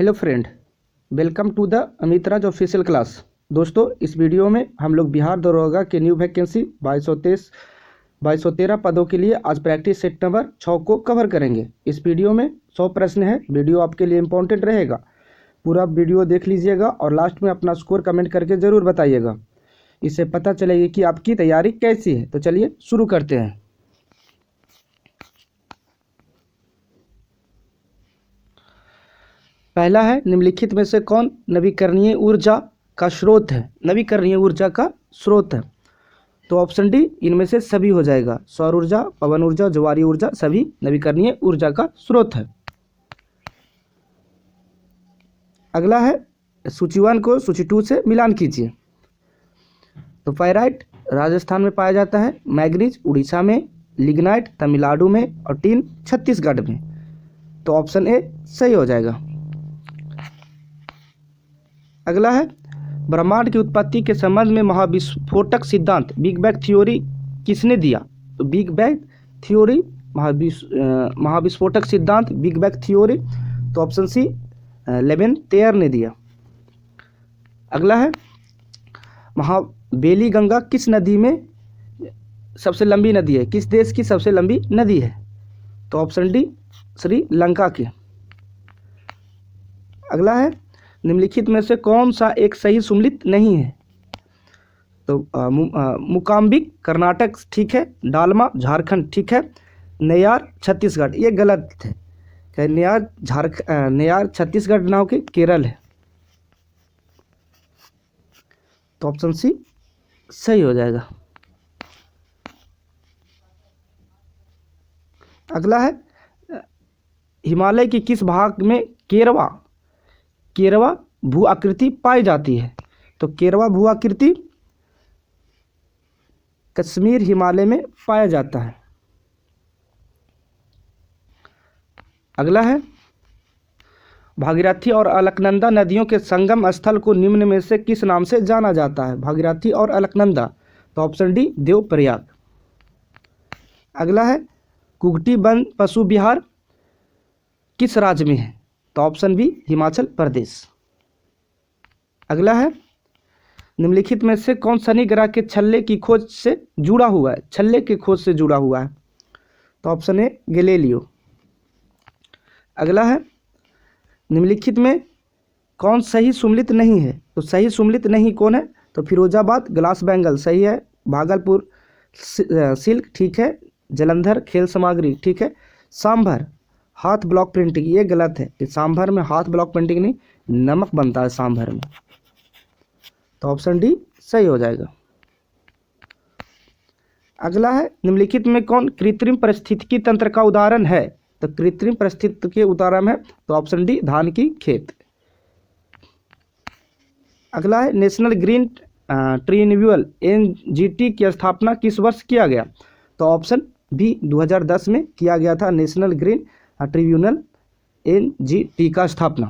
Hello friend, welcome to the Amit Raj official class. दोस्तों, इस video में हम लोग बिहार दरोगा के न्यू वैकेंसी 2213 पदों के लिए आज प्रैक्टिस सेट नंबर 6 को कवर करेंगे। इस वीडियो में 100 प्रश्न है। वीडियो आपके लिए इम्पोर्टेंट रहेगा, पूरा वीडियो देख लीजिएगा और लास्ट में अपना स्कोर कमेंट करके ज़रूर बताइएगा। इससे पता चलेगा कि आपकी तैयारी कैसी है। तो चलिए शुरू करते हैं। पहला है, निम्नलिखित में से कौन नवीकरणीय ऊर्जा का स्रोत है? नवीकरणीय ऊर्जा का स्रोत है तो ऑप्शन डी इनमें से सभी हो जाएगा। सौर ऊर्जा, पवन ऊर्जा, ज्वारीय ऊर्जा सभी नवीकरणीय ऊर्जा का स्रोत है। अगला है, सूची 1 को सूची 2 से मिलान कीजिए। तो पाइराइट राजस्थान में पाया जाता है, मैग्नीज उड़ीसा में, लिग्नाइट तमिलनाडु में और टिन छत्तीसगढ़ में। तो ऑप्शन ए सही हो जाएगा। अगला है, ब्रह्मांड की उत्पत्ति के संबंध में महाविस्फोटक सिद्धांत बिग बैंग थ्योरी किसने दिया? तो बिग बैंग थ्योरी महाविस्फोटक सिद्धांत बिग बैंग थ्योरी तो ऑप्शन सी लेबेनतेयर ने दिया। अगला है, महाबेली गंगा किस नदी में सबसे लंबी नदी है? किस देश की सबसे लंबी नदी है? तो ऑप्शन डी श्रीलंका की। अगला है, निम्नलिखित में से कौन सा एक सही सुमेलित नहीं है? तो मुकाम्बिक कर्नाटक ठीक है, डालमा झारखंड ठीक है, नेयार छत्तीसगढ़ ये गलत है। नेयार छत्तीसगढ़ ना होकर केरल है। तो ऑप्शन सी सही हो जाएगा। अगला है, हिमालय की किस भाग में केरवा भू आकृति पाई जाती है? तो केरवा भू आकृति कश्मीर हिमालय में पाया जाता है। अगला है, भागीरथी और अलकनंदा नदियों के संगम स्थल को निम्न में से किस नाम से जाना जाता है? भागीरथी और अलकनंदा तो ऑप्शन डी देवप्रयाग। अगला है, कुगटी वन पशु विहार किस राज्य में है? तो ऑप्शन बी हिमाचल प्रदेश। अगला है, निम्नलिखित में से कौन शनि ग्रह के छल्ले की खोज से जुड़ा हुआ है? छल्ले की खोज से जुड़ा हुआ है तो ऑप्शन ए गैलीलियो। अगला है, निम्नलिखित में कौन सही सुमेलित नहीं है? तो सही सुमेलित नहीं कौन है? तो फिरोजाबाद ग्लास बैंगल सही है, भागलपुर सिल्क ठीक है, जलंधर खेल सामग्री ठीक है, सांभर हाथ ब्लॉक प्रिंटिंग ये गलत है कि सांभर में हाथ ब्लॉक प्रिंटिंग नहीं, नमक बनता है सांभर में। तो ऑप्शन डी सही हो जाएगा। अगला है, निम्नलिखित में कौन कृत्रिम पारिस्थितिकी तंत्र का उदाहरण है? तो कृत्रिम पारिस्थितिकी के उदाहरण है तो ऑप्शन डी धान की खेत। अगला है, नेशनल ग्रीन ट्रिब्यूनल एनजीटी की स्थापना किस वर्ष किया गया? तो ऑप्शन बी 2010 में किया गया था नेशनल ग्रीन ट्रिब्यूनल एनजीटी का स्थापना।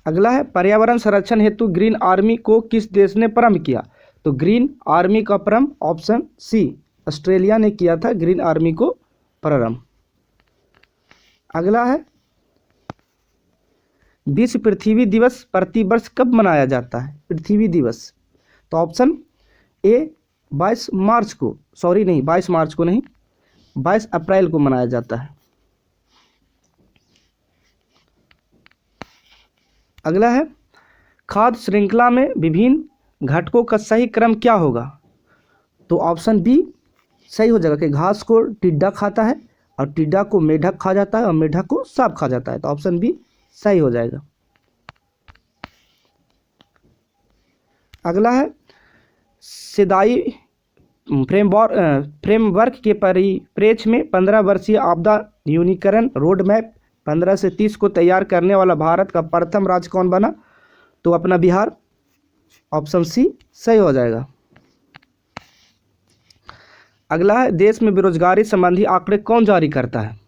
अगला है, पर्यावरण संरक्षण हेतु ग्रीन आर्मी को किस देश ने प्रारंभ किया? तो ग्रीन आर्मी का प्रारंभ ऑप्शन सी ऑस्ट्रेलिया ने किया था ग्रीन आर्मी को प्रारंभ। अगला है, विश्व पृथ्वी दिवस प्रतिवर्ष कब मनाया जाता है? पृथ्वी दिवस तो ऑप्शन ए 22 मार्च को 22 अप्रैल को मनाया जाता है। अगला है, खाद्य श्रृंखला में विभिन्न घटकों का सही क्रम क्या होगा? तो ऑप्शन बी सही हो जाएगा कि घास को टिड्डा खाता है और टिड्डा को मेढक खा जाता है और मेढक को सांप खा जाता है। तो ऑप्शन बी सही हो जाएगा। अगला है, सिदाई फ्रेमवर्क के परिप्रेक्ष्य में 15 वर्षीय आपदा न्यूनीकरण रोड मैप 15 से 30 को तैयार करने वाला भारत का प्रथम राज्य कौन बना? तो अपना बिहार। ऑप्शन सी सही हो जाएगा। अगला है, देश में बेरोजगारी संबंधी आंकड़े कौन जारी करता है?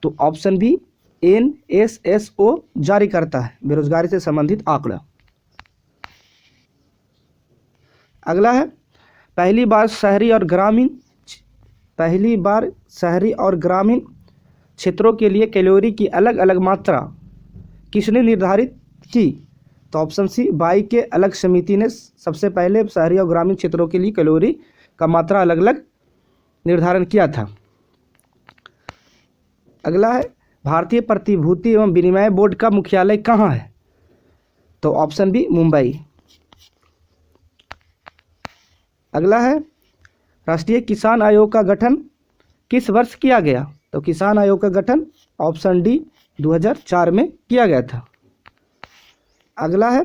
तो ऑप्शन बी NSSO जारी करता है बेरोजगारी से संबंधित आंकड़ा। अगला है, पहली बार शहरी और ग्रामीण क्षेत्रों के लिए कैलोरी की अलग अलग मात्रा किसने निर्धारित की? तो ऑप्शन सी, बाई के अलग समिति ने सबसे पहले शहरी और ग्रामीण क्षेत्रों के लिए कैलोरी का मात्रा अलग अलग निर्धारण किया था। अगला है, भारतीय प्रतिभूति एवं विनिमय बोर्ड का मुख्यालय कहाँ है? तो ऑप्शन बी, मुंबई। अगला है, राष्ट्रीय किसान आयोग का गठन किस वर्ष किया गया? तो किसान आयोग का गठन ऑप्शन डी 2004 में किया गया था। अगला है,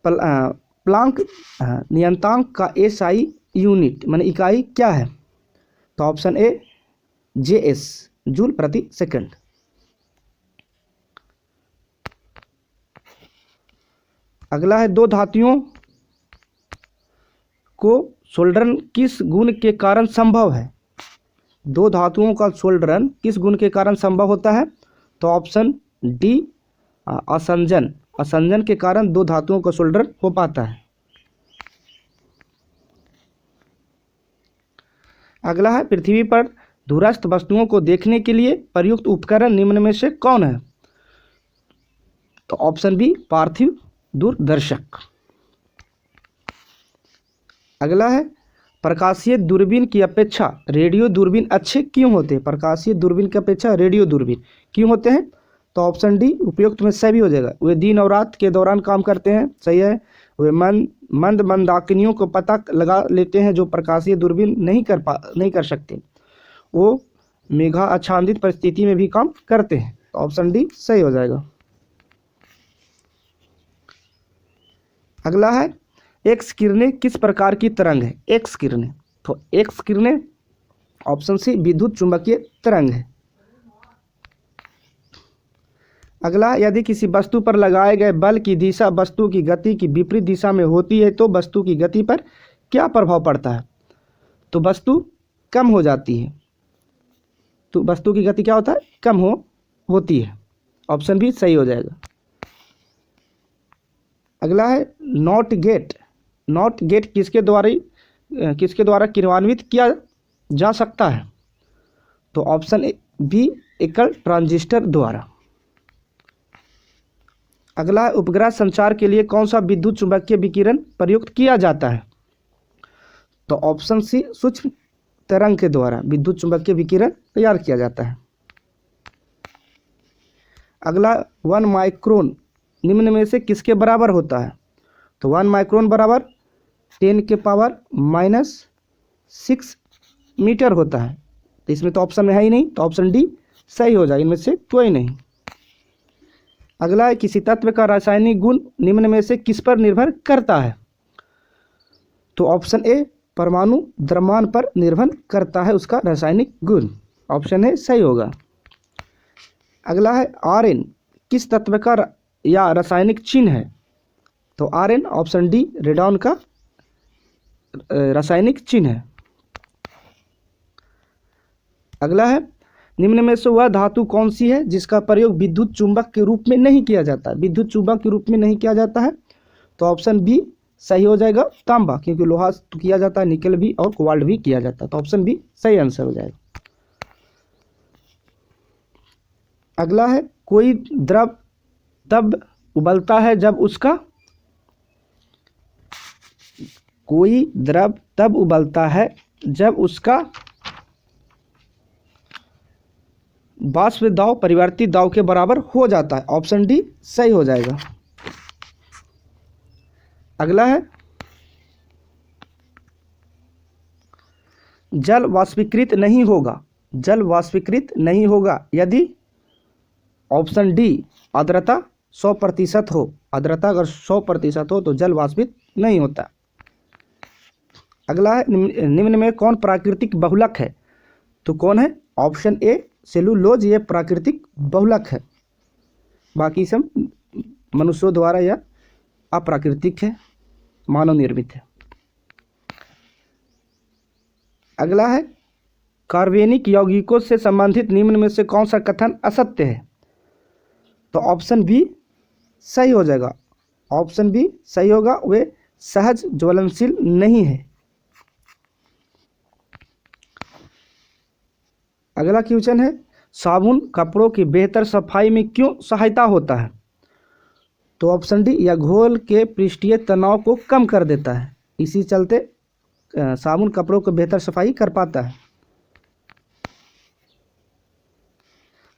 प्लांक नियतांक का एसआई यूनिट माने इकाई क्या है? तो ऑप्शन ए, जेएस, जूल प्रति सेकंड। अगला है, दो धातुओं को सोल्डरन किस गुण के कारण संभव है? दो धातुओं का सोल्डरन किस गुण के कारण संभव होता है? तो ऑप्शन डी, असंजन। असंजन के कारण दो धातुओं का सोल्डरन हो पाता है। अगला है, पृथ्वी पर दूरस्थ वस्तुओं को देखने के लिए प्रयुक्त उपकरण निम्न में से कौन है? तो ऑप्शन बी, पार्थिव दूरदर्शक। अगला है, प्रकाशीय दूरबीन की अपेक्षा रेडियो दूरबीन अच्छे क्यों होते हैं? प्रकाशीय दूरबीन की अपेक्षा रेडियो दूरबीन क्यों होते हैं? तो ऑप्शन डी, उपयुक्त में सही हो जाएगा। वे दिन और रात के दौरान काम करते हैं, सही है। वे मंद मंदाकिनियों को पता लगा लेते हैं जो प्रकाशीय दूरबीन नहीं कर सकते। वो मेघा आच्छादित परिस्थिति में भी काम करते हैं। तो ऑप्शन डी सही हो जाएगा। अगला है, एक्स किरणें किस प्रकार की तरंग है? एक्स किरणें, तो एक्स किरणें ऑप्शन सी, विद्युत चुंबकीय तरंग है। अगला, यदि किसी वस्तु पर लगाए गए बल की दिशा वस्तु की गति की विपरीत दिशा में होती है तो वस्तु की गति पर क्या प्रभाव पड़ता है? तो वस्तु कम हो जाती है। तो वस्तु की गति क्या होता है? कम होती है। ऑप्शन बी सही हो जाएगा। अगला है, नॉट गेट। नॉट गेट किसके द्वारा क्रियान्वित किया जा सकता है? तो ऑप्शन बी, एकल ट्रांजिस्टर द्वारा। अगला, उपग्रह संचार के लिए कौन सा विद्युत चुंबकीय विकिरण प्रयुक्त किया जाता है? तो ऑप्शन सी, सूक्ष्म तरंग के द्वारा विद्युत चुंबकीय विकिरण तैयार किया जाता है। अगला, 1 माइक्रोन निम्न में से किसके बराबर होता है? तो 1 माइक्रोन बराबर 10⁻⁻6 मीटर होता है। तो इसमें तो ऑप्शन में है ही नहीं, तो ऑप्शन डी सही हो जाए, इनमें से कोई नहीं। अगला है, किसी तत्व का रासायनिक गुण निम्न में से किस पर निर्भर करता है? तो ऑप्शन ए, परमाणु द्रव्यमान पर निर्भर करता है उसका रासायनिक गुण। ऑप्शन ए सही होगा। अगला है, आरएन किस तत्व का या रासायनिक चिन्ह है? तो आरएन ऑप्शन डी, रेडॉन का रासायनिक चिन्ह है। अगला है, निम्न में से वह धातु कौन सी है जिसका प्रयोग विद्युत चुंबक के रूप में नहीं किया जाता? विद्युत चुंबक के रूप में नहीं किया जाता है। तो ऑप्शन बी सही हो जाएगा, तांबा, क्योंकि लोहा तो किया जाता है, निकल भी और कोबाल्ट भी किया जाता है। तो ऑप्शन बी सही आंसर हो जाएगा। अगला है, कोई द्रव तब उबलता है जब उसका वाष्प दाब परिवर्तित दाब के बराबर हो जाता है। ऑप्शन डी सही हो जाएगा। अगला है, जल वाष्पीकृत नहीं होगा यदि ऑप्शन डी, आर्द्रता 100% हो। आर्द्रता अगर 100% हो तो जल वाष्पित नहीं होता। अगला है, निम्न में कौन प्राकृतिक बहुलक है? तो कौन है? ऑप्शन ए, सेलुलोज, ये प्राकृतिक बहुलक है। बाकी सब मनुष्यों द्वारा यह अप्राकृतिक है, मानव निर्मित है। अगला है, कार्बनिक यौगिकों से संबंधित निम्न में से कौन सा कथन असत्य है? तो ऑप्शन बी सही हो जाएगा। ऑप्शन बी सही होगा, वे सहज ज्वलनशील नहीं है। अगला क्वेश्चन है, साबुन कपड़ों की बेहतर सफाई में क्यों सहायता होता है? तो ऑप्शन डी, यह घोल के पृष्ठीय तनाव को कम कर देता है, इसी चलते साबुन कपड़ों को बेहतर सफाई कर पाता है।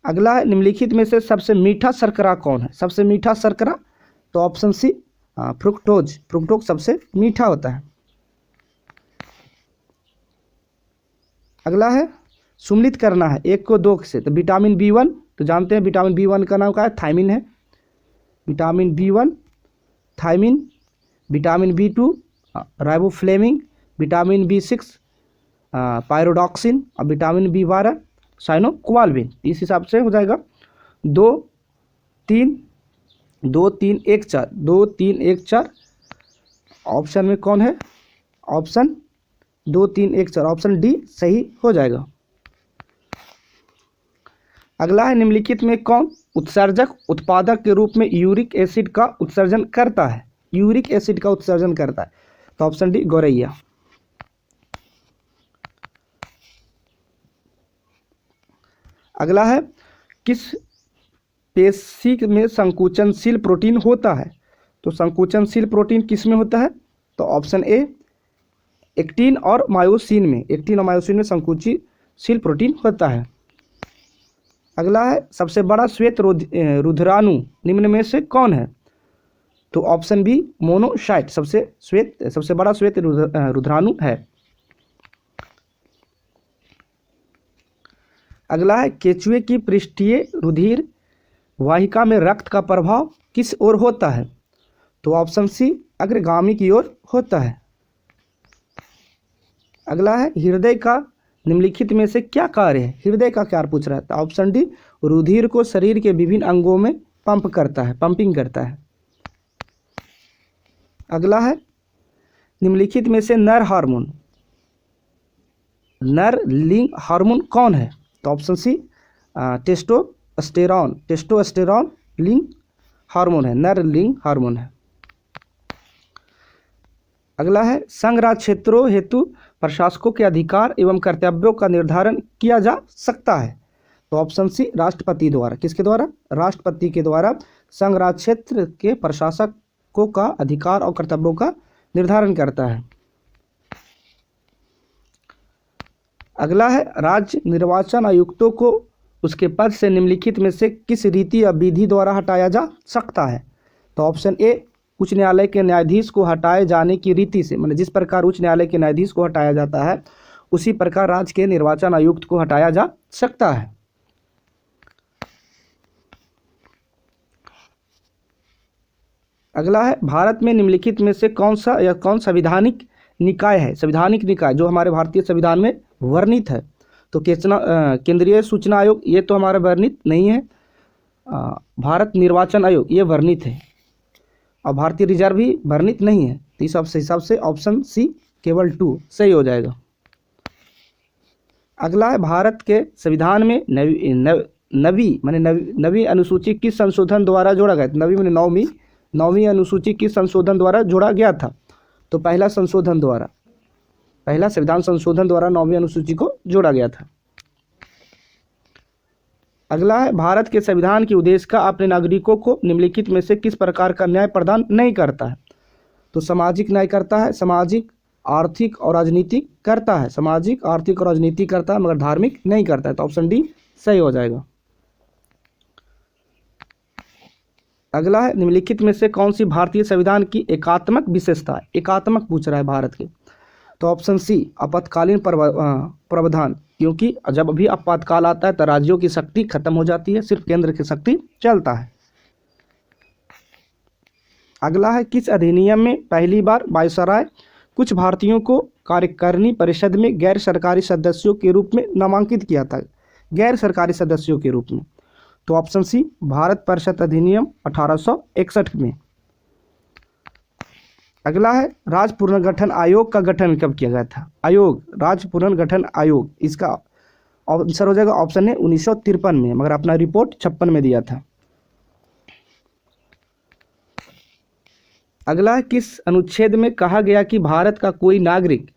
अगला है, निम्नलिखित में से सबसे मीठा शर्करा कौन है? सबसे मीठा शर्करा, तो ऑप्शन सी, फ्रुक्टोज। फ्रुक्टोज सबसे मीठा होता है। अगला है, सुम्मिलित करना है एक को दो से, तो विटामिन B1, तो जानते हैं विटामिन B1 का नाम क्या है? थायमिन है। Vitamin B1 thiamine, vitamin B2 riboflavin, vitamin B6 pyridoxine और विटामिन B12 साइनोक्वाल्विन। इस हिसाब से हो जाएगा 2 3 2 3 1 4 2 3 1 4। ऑप्शन में कौन है? ऑप्शन 2 3 1 4, ऑप्शन डी सही हो जाएगा। अगला है, निम्नलिखित में कौन उत्सर्जक उत्पादक के रूप में यूरिक एसिड का उत्सर्जन करता है? यूरिक एसिड का उत्सर्जन करता है, तो ऑप्शन डी, गौरैया। अगला है, किस पेशी में संकुचनशील प्रोटीन होता है? तो संकुचनशील प्रोटीन किस में होता है? तो ऑप्शन ए, एक्टिन और मायोसिन में। एक्टिन और मायोसिन में संकुचनशील प्रोटीन होता है। अगला है, सबसे बड़ा श्वेत रुधिराणु निम्न में से कौन है? तो ऑप्शन बी, मोनोसाइट सबसे बड़ा श्वेत रुधिराणु है। अगला है, केंचुए की पृष्ठीय रुधिर वाहिका में रक्त का प्रभाव किस ओर होता है? तो ऑप्शन सी, अग्रगामी की ओर होता है। अगला है, हृदय का निम्नलिखित में से क्या कार्य है? हृदय का क्या पूछ रहा है? तो ऑप्शन डी, रुधिर को शरीर के विभिन्न अंगों में पंपिंग करता है। अगला है, निम्नलिखित में से नर लिंग हार्मोन कौन है? तो ऑप्शन सी, टेस्टोस्टेरॉन लिंग हार्मोन है, नर लिंग हार्मोन है। अगला है, संघ राज्य क्षेत्रों हेतु प्रशासकों के अधिकार एवं कर्तव्यों का निर्धारण किया जा सकता है? तो ऑप्शन सी, राष्ट्रपति द्वारा। किसके द्वारा? राष्ट्रपति के द्वारा संघ राज्य क्षेत्र के प्रशासकों का अधिकार और कर्तव्यों का निर्धारण करता है। अगला है, राज्य निर्वाचन आयुक्तों को उसके पद से निम्नलिखित में से किस रीति या विधि द्वारा हटाया जा सकता है? तो ऑप्शन ए, उच्च न्यायालय के न्यायाधीश को हटाए जाने की रीति से, मतलब जिस प्रकार उच्च न्यायालय के न्यायाधीश को हटाया जाता है उसी प्रकार राज्य के निर्वाचन आयुक्त को हटाया जा सकता है। अगला है, भारत में निम्नलिखित में से कौन संवैधानिक निकाय है? संवैधानिक निकाय जो हमारे भारतीय संविधान में वर्णित है। तो केंद्रीय सूचना आयोग ये तो हमारा वर्णित नहीं है, भारत निर्वाचन आयोग ये वर्णित है, और भारतीय रिजर्व भी वर्णित नहीं है। तो इस हिसाब से ऑप्शन सी केवल 2 सही हो जाएगा। अगला है, भारत के संविधान में नवी अनुसूची किस संशोधन द्वारा जोड़ा गया? नवी मैंने नौवीं अनुसूची किस संशोधन द्वारा जोड़ा गया था? तो पहला संविधान संशोधन द्वारा 9वीं अनुसूची को जोड़ा गया था। अगला है, भारत के संविधान की उद्देशिका अपने नागरिकों को निम्नलिखित में से किस प्रकार का न्याय प्रदान नहीं करता है? तो सामाजिक न्याय करता है, सामाजिक आर्थिक और राजनीतिक करता है, सामाजिक आर्थिक और राजनीतिक करता है, मगर धार्मिक नहीं करता है। तो ऑप्शन डी सही हो जाएगा। अगला है, निम्नलिखित में से कौन सी भारतीय संविधान की एकात्मक विशेषता है? एकात्मक पूछ रहा है भारत के। तो ऑप्शन सी, आपातकालीन प्रावधान, क्योंकि जब भी आपातकाल आता है तो राज्यों की शक्ति खत्म हो जाती है, सिर्फ केंद्र की शक्ति चलता है। अगला है, किस अधिनियम में पहली बार वायसराय कुछ भारतीयों को कार्यकारिणी परिषद में गैर सरकारी सदस्यों के रूप में नामांकित किया था? गैर सरकारी सदस्यों के रूप में। तो ऑप्शन सी, भारत परिषद अधिनियम 1861 में। अगला है, राज्य पुनर्गठन आयोग का गठन कब किया गया था? राज्य पुनर्गठन आयोग, इसका आंसर हो जाएगा ऑप्शन है 1953 में, मगर अपना रिपोर्ट 56 में दिया था। अगला है, किस अनुच्छेद में कहा गया कि भारत का कोई नागरिक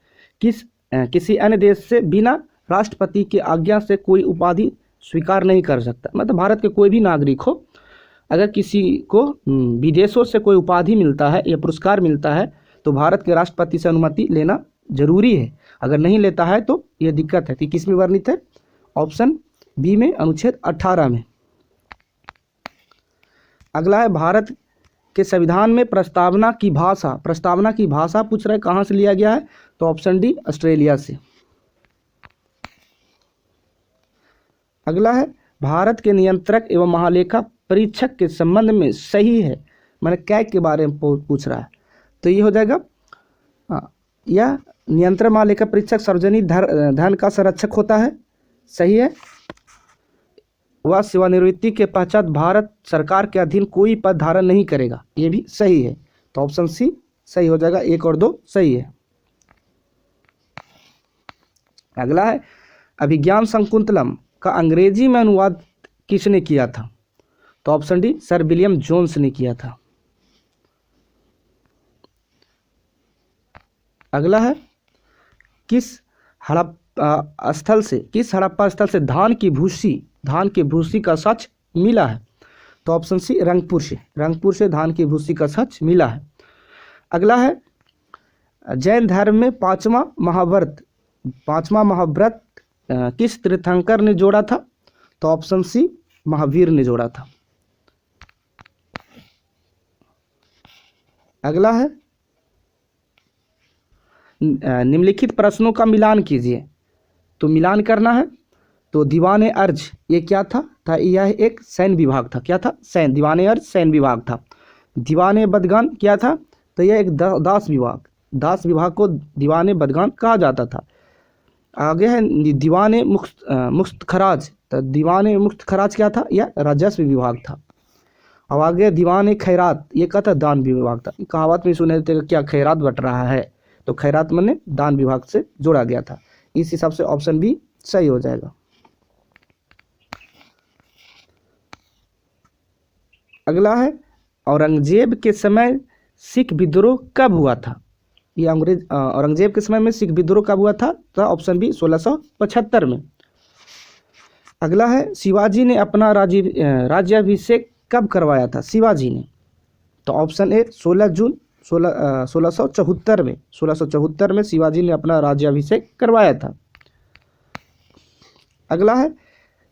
किसी अन्य देश से बिना राष्ट्रपति की आज्ञा से कोई उपाधि स्वीकार नहीं कर सकता। मतलब भारत के कोई भी नागरिक हो, अगर किसी को विदेशों से कोई उपाधि मिलता है या पुरस्कार मिलता है तो भारत के राष्ट्रपति से अनुमति लेना जरूरी है। अगर नहीं लेता है तो यह दिक्कत है। कि किस में वर्णित है? ऑप्शन बी में, अनुच्छेद 18 में। अगला है, भारत के संविधान में प्रस्तावना की भाषा पूछ रहा है कहाँ से लिया गया है? तो ऑप्शन डी, ऑस्ट्रेलिया से। अगला है, भारत के नियंत्रक एवं महालेखा परीक्षक के संबंध में सही है, मैंने कैग के बारे में पूछ रहा है, तो ये हो जाएगा यह नियंत्रक महालेखा परीक्षक सार्वजनिक धन का संरक्षक होता है, सही है। वह सेवानिवृत्ति के पश्चात भारत सरकार के अधीन कोई पद धारण नहीं करेगा, ये भी सही है। तो ऑप्शन सी सही हो जाएगा, 1 और 2 सही है। अगला है, अभिज्ञान शकुंतलम का अंग्रेजी में अनुवाद किसने किया था? तो option D, sir William Jones ने किया था। अगला है, किस हड़प्पा स्थल से धान की भूसी का सच मिला है? तो ऑप्शन सी, रंगपुर से धान की भूसी का सच मिला है। अगला है, जैन धर्म में पांचवा महाव्रत किस तीर्थंकर ने जोड़ा था? तो ऑप्शन सी, महावीर ने जोड़ा था। अगला है, निम्नलिखित प्रश्नों का मिलान कीजिए। तो मिलान करना है। तो दीवाने अर्ज ये क्या था? यह एक सैन्य विभाग था। क्या था? दीवाने अर्ज सैन्य विभाग था। दीवाने बदगान क्या था? तो यह एक दास विभाग को दीवाने बदगान कहा जाता था। आगे है दीवाने मुक्त खराज। तो दीवाने मुक्त खराज क्या था? यह राजस्व विभाग था। अब आगे दीवाने खैरात, ये क्या था? दान विभाग था। कहावत में सुने थे क्या खैरात बट रहा है, तो खैरात मैंने दान विभाग से जोड़ा गया था। इस हिसाब से ऑप्शन बी सही हो जाएगा। अगला है, औरंगजेब के समय सिख विद्रोह कब हुआ था? ये औरंगजेब के समय में सिख विद्रोह कब हुआ था? तो ऑप्शन बी 1675 में। अगला है, शिवाजी ने अपना राज्याभिषेक कब करवाया था? शिवाजी ने, तो ऑप्शन ए 16 जून 1674 में। 1674 में शिवाजी ने अपना राज्याभिषेक करवाया था। अगला है,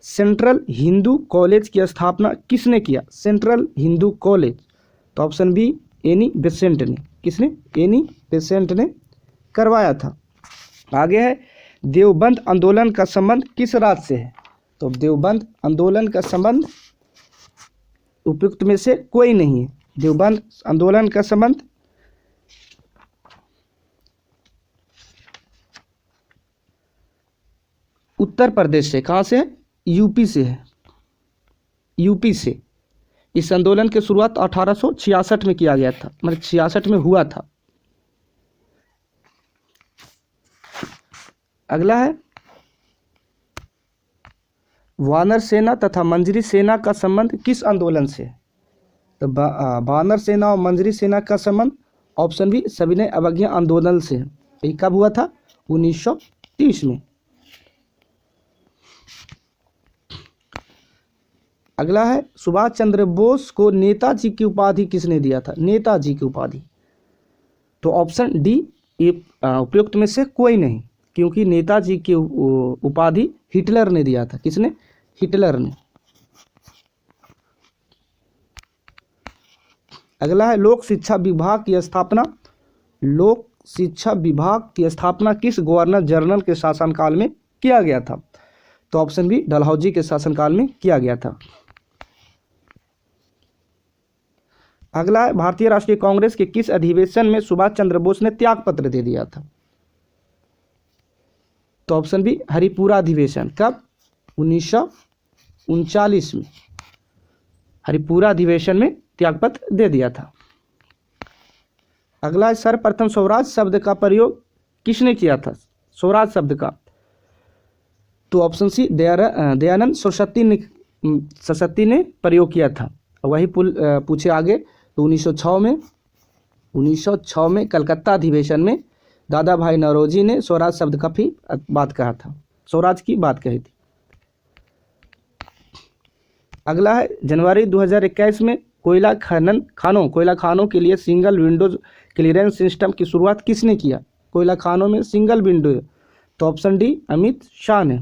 सेंट्रल हिंदू कॉलेज की स्थापना किसने किया? सेंट्रल हिंदू कॉलेज, तो ऑप्शन बी, एनी बेसेंट ने। किसने? एनी बेसेंट ने करवाया था। आगे है, देवबंद आंदोलन का संबंध किस राज्य से है? तो देवबंद आंदोलन का संबंध उपयुक्त में से कोई नहीं है। देवबंद आंदोलन का संबंध उत्तर प्रदेश से। कहाँ से है? यूपी से है। यूपी से। इस आंदोलन की शुरुआत 1866 में किया गया था, मतलब 66 में हुआ था। अगला है, वानर सेना तथा मंजरी सेना का संबंध किस आंदोलन से? तो वानर सेना और मंजरी सेना का संबंध ऑप्शन बी, सविनय अवज्ञा आंदोलन से। ये कब हुआ था? 1930 में। अगला है, सुभाष चंद्र बोस को नेताजी की उपाधि किसने दिया था? नेताजी की उपाधि, तो ऑप्शन डी, उपयुक्त में से कोई नहीं, क्योंकि नेताजी की उपाधि हिटलर ने दिया था। किसने? हिटलर ने। अगला है, लोक शिक्षा विभाग की स्थापना किस गवर्नर जनरल के शासनकाल में किया गया था? तो ऑप्शन बी, डलहौजी के शासनकाल में किया गया था। अगला है, भारतीय राष्ट्रीय कांग्रेस के किस अधिवेशन में सुभाष चंद्र बोस ने त्याग पत्र दे दिया था? तो ऑप्शन बी, हरिपुरा अधिवेशन। कब? 1939 में हरिपुरा अधिवेशन में त्यागपत्र दे दिया था। अगला है, सर्वप्रथम स्वराज शब्द का प्रयोग किसने किया था? स्वराज शब्द का, तो ऑप्शन सी, दयानंद सरस्वती ने प्रयोग किया था। वही पूछे आगे, तो 1906 में कलकत्ता अधिवेशन में दादा भाई नौरोजी ने स्वराज शब्द का भी बात कहा था, स्वराज की बात कही थी। अगला है जनवरी 2021 में कोयला खानों के लिए सिंगल विंडोज क्लियरेंस सिस्टम की शुरुआत किसने किया? कोयला खानों में सिंगल विंडो, तो ऑप्शन डी अमित शाह ने।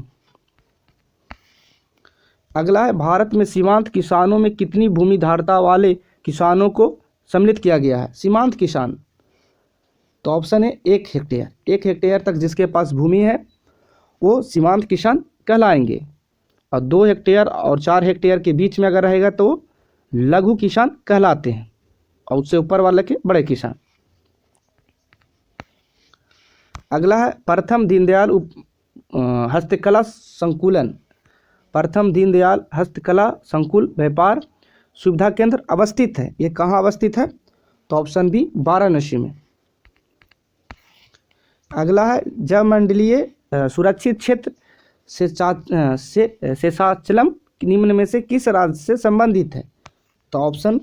अगला है भारत में सीमांत किसानों में कितनी भूमि धारता वाले किसानों को सम्मिलित किया गया है? सीमांत किसान, तो ऑप्शन है 1 हेक्टेयर। 1 हेक्टेयर तक जिसके पास भूमि है वो सीमांत किसान कहलाएंगे, और 2 हेक्टेयर और 4 हेक्टेयर के बीच में अगर रहेगा तो लघु किसान कहलाते हैं, और उससे ऊपर वाले के बड़े किसान। अगला है प्रथम दीनदयाल हस्तकला संकुलन, प्रथम दीनदयाल हस्तकला संकुल व्यापार सुविधा केंद्र अवस्थित है, ये कहाँ अवस्थित है? तो ऑप्शन बी वाराणसी में। अगला है जलमंडलीय सुरक्षित क्षेत्र शेषाचलम निम्न में से किस राज्य से संबंधित है? तो ऑप्शन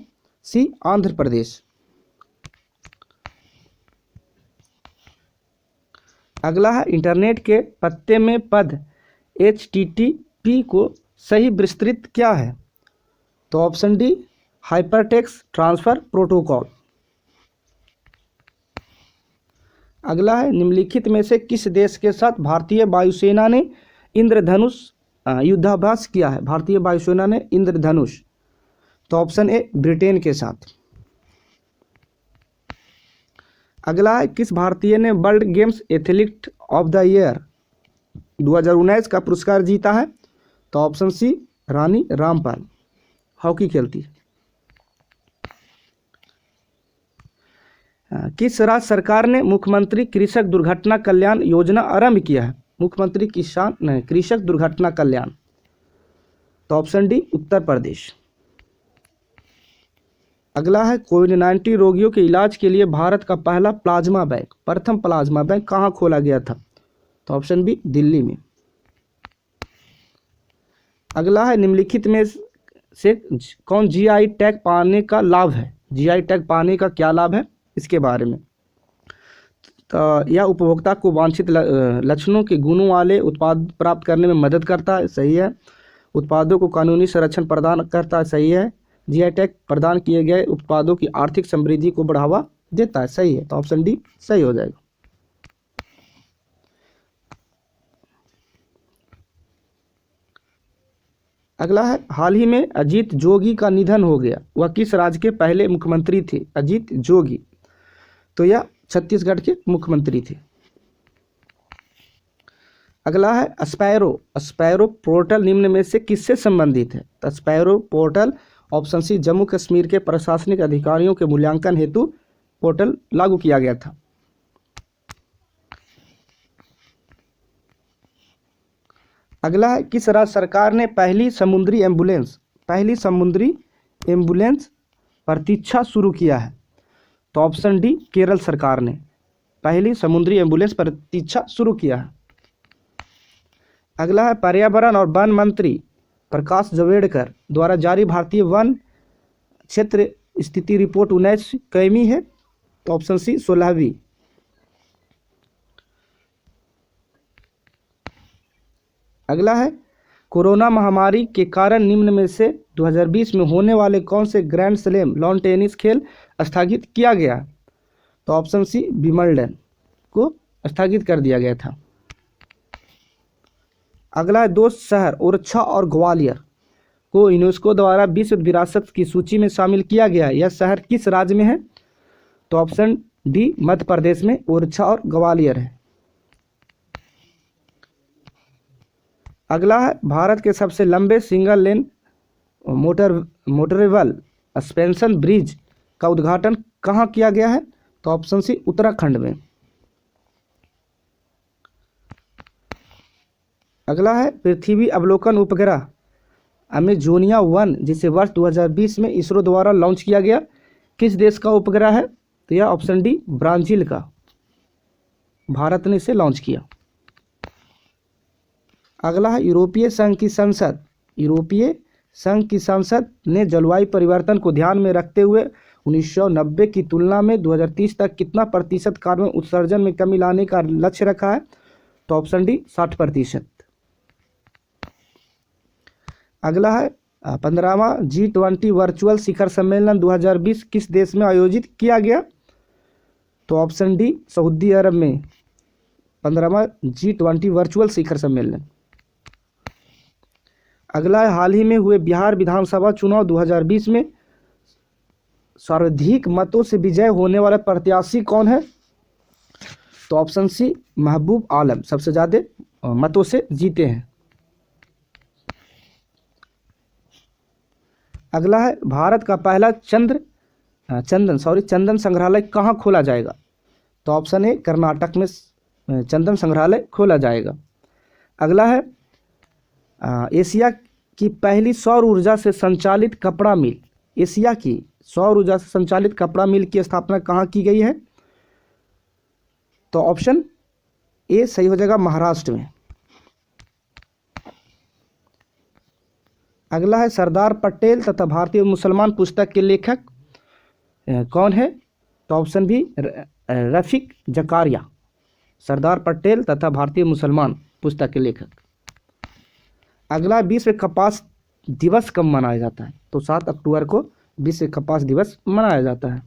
सी आंध्र प्रदेश। अगला है इंटरनेट के पत्ते में पद HTTP को सही विस्तृत क्या है? तो option D hypertext transfer protocol. अगला है निम्नलिखित में से किस देश के साथ भारतीय वायुसेना ने इंद्रधनुष युद्धाभ्यास किया है? भारतीय वायुसेना ने इंद्रधनुष, तो ऑप्शन ए ब्रिटेन के साथ। अगला है किस भारतीय ने world games athlete of the year 2019 का पुरस्कार जीता है? तो option C Rani Rampal, hockey खेलती है। किस राज्य सरकार ने मुख्यमंत्री कृषक दुर्घटना कल्याण योजना आरंभ किया है? मुख्यमंत्री कृषक दुर्घटना कल्याण, तो ऑप्शन डी उत्तर प्रदेश। अगला है कोविड-19 रोगियों के इलाज के लिए भारत का पहला प्लाज्मा बैंक, प्रथम प्लाज्मा बैंक कहाँ खोला गया था? तो ऑप्शन बी दिल्ली में। अगला है निम्नलिखित में से कौन GI टैग पाने का लाभ है? GI टैग पाने का क्या लाभ है इसके बारे में? तो यह उपभोक्ता को वांछित लक्षणों के गुणों वाले उत्पाद प्राप्त करने में मदद करता है, सही है। उत्पादों को कानूनी संरक्षण प्रदान करता है, सही है। GI टैग प्रदान किए गए उत्पादों की आर्थिक समृद्धि को बढ़ावा देता है, सही है। तो ऑप्शन डी सही हो जाएगा। अगला है हाल ही में अजीत जोगी का निधन हो गया, वह किस राज्य के पहले मुख्यमंत्री थे? अजीत जोगी, तो यह छत्तीसगढ़ के मुख्यमंत्री थे। अगला है स्पैरो पोर्टल निम्न में से किससे संबंधित है? तो sparrow portal option C Jammu Kashmir के प्रशासनिक अधिकारियों के मूल्यांकन हेतु पोर्टल लागू किया गया था। अगला है किस राज्य सरकार ने पहली समुद्री एम्बुलेंस प्रतीक्षा शुरू किया है? तो ऑप्शन डी केरल सरकार ने पहली समुद्री एम्बुलेंस प्रतीक्षा शुरू किया है। अगला है पर्यावरण और वन मंत्री प्रकाश जावड़ेकर द्वारा जारी भारतीय वन क्षेत्र स्थिति रिपोर्ट 19 कैमी है? तो ऑप्शन सी 16वीं। अगला है कोरोना महामारी के कारण निम्न में से 2020 में होने वाले कौन से ग्रैंड स्लैम लॉन टेनिस खेल स्थगित किया गया? तो ऑप्शन सी विंबलडन को स्थगित कर दिया गया था। अगला है 2 शहर ओरछा और ग्वालियर को यूनेस्को द्वारा विश्व विरासत की सूची में शामिल किया गया है, यह शहर किस राज्य में है? तो ऑप्शन डी मध्य प्रदेश में ओरछा और ग्वालियर है। अगला है भारत के सबसे लंबे single lane motorable suspension bridge का उद्घाटन कहाँ किया गया है? तो ऑप्शन सी उत्तराखंड में। अगला है पृथ्वी अवलोकन उपग्रह अमेजोनिया 1 जिसे वर्ष 2020 में इसरो द्वारा लॉन्च किया गया, किस देश का उपग्रह है? तो यह ऑप्शन डी ब्राजील का, भारत ने इसे लॉन्च किया। अगला है यूरोपीय संघ की संसद ने जलवायु परिवर्तन को ध्यान में रखते हुए 1990 की तुलना में 2030 तक कितना प्रतिशत कार्बन उत्सर्जन में कमी लाने का लक्ष्य रखा है? तो ऑप्शन डी 60%। अगला है 15वां G20 वर्चुअल शिखर सम्मेलन 2020 किस देश में आयोजित किया गया? तो ऑप्शन डी सऊदी अरब में 15वां G20 वर्चुअल शिखर सम्मेलन। अगला है, हाल ही में हुए बिहार विधानसभा चुनाव 2020 में सर्वाधिक मतों से विजय होने वाला प्रत्याशी कौन है? तो ऑप्शन सी महबूब आलम सबसे ज़्यादा मतों से जीते हैं। अगला है, भारत का पहला चंदन संग्रहालय कहाँ खोला जाएगा? तो ऑप्शन ए कर्नाटक में चंदन संग्रहालय खोला जाएगा। अगला है, एशिया की पहली सौर ऊर्जा से संचालित कपड़ा मिल, एशिया की सौर ऊर्जा से संचालित कपड़ा मिल की स्थापना कहाँ की गई है? तो ऑप्शन ए सही हो जाएगा, महाराष्ट्र में। अगला है, सरदार पटेल तथा भारतीय मुसलमान पुस्तक के लेखक कौन है? तो ऑप्शन बी रफीक जकारिया, सरदार पटेल तथा भारतीय मुसलमान पुस्तक के लेखक। अगला, विश्व कपास दिवस कब मनाया जाता है? तो 7 अक्टूबर को विश्व कपास दिवस मनाया जाता है।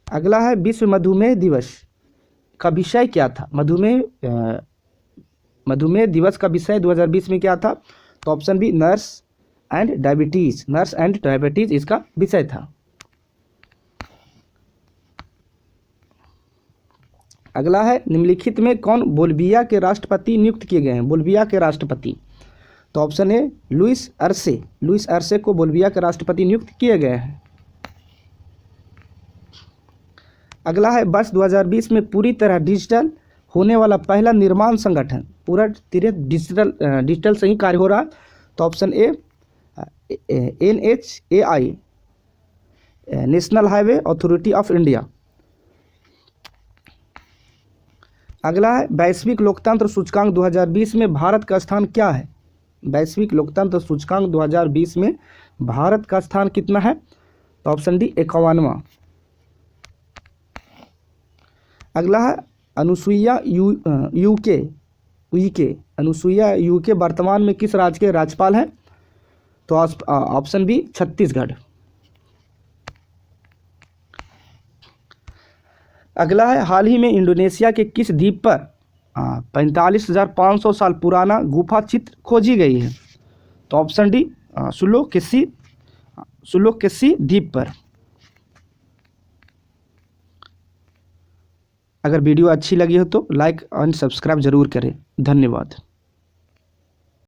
अगला है, विश्व मधुमेह दिवस का विषय क्या था? मधुमेह दिवस का विषय 2020 में क्या था? तो option B nurse and diabetes इसका विषय था। अगला है, निम्नलिखित में कौन बोल्विया के राष्ट्रपति नियुक्त किए गए हैं? बोल्विया के राष्ट्रपति, तो ऑप्शन ए लुइस अरसे को बोल्विया के राष्ट्रपति नियुक्त किए गए हैं। अगला है, वर्ष 2020 में पूरी तरह डिजिटल होने वाला पहला निर्माण संगठन, पूरा डिजिटल से ही कार्य हो रहा है। तो option A NHAI, national highway authority of India. अगला है, वैश्विक लोकतंत्र सूचकांक 2020 में भारत का स्थान क्या है? वैश्विक लोकतंत्र सूचकांक 2020 में भारत का स्थान कितना है? तो ऑप्शन डी 51वां। अगला है, अनुसुईया यूके वर्तमान में किस राज्य के राज्यपाल हैं? तो ऑप्शन बी छत्तीसगढ़। अगला है, हाल ही में इंडोनेशिया के किस द्वीप पर 45,500 साल पुराना गुफा चित्र खोजी गई है? तो ऑप्शन डी सुलोकेसी द्वीप पर। अगर वीडियो अच्छी लगी हो तो लाइक एंड सब्सक्राइब जरूर करें। धन्यवाद।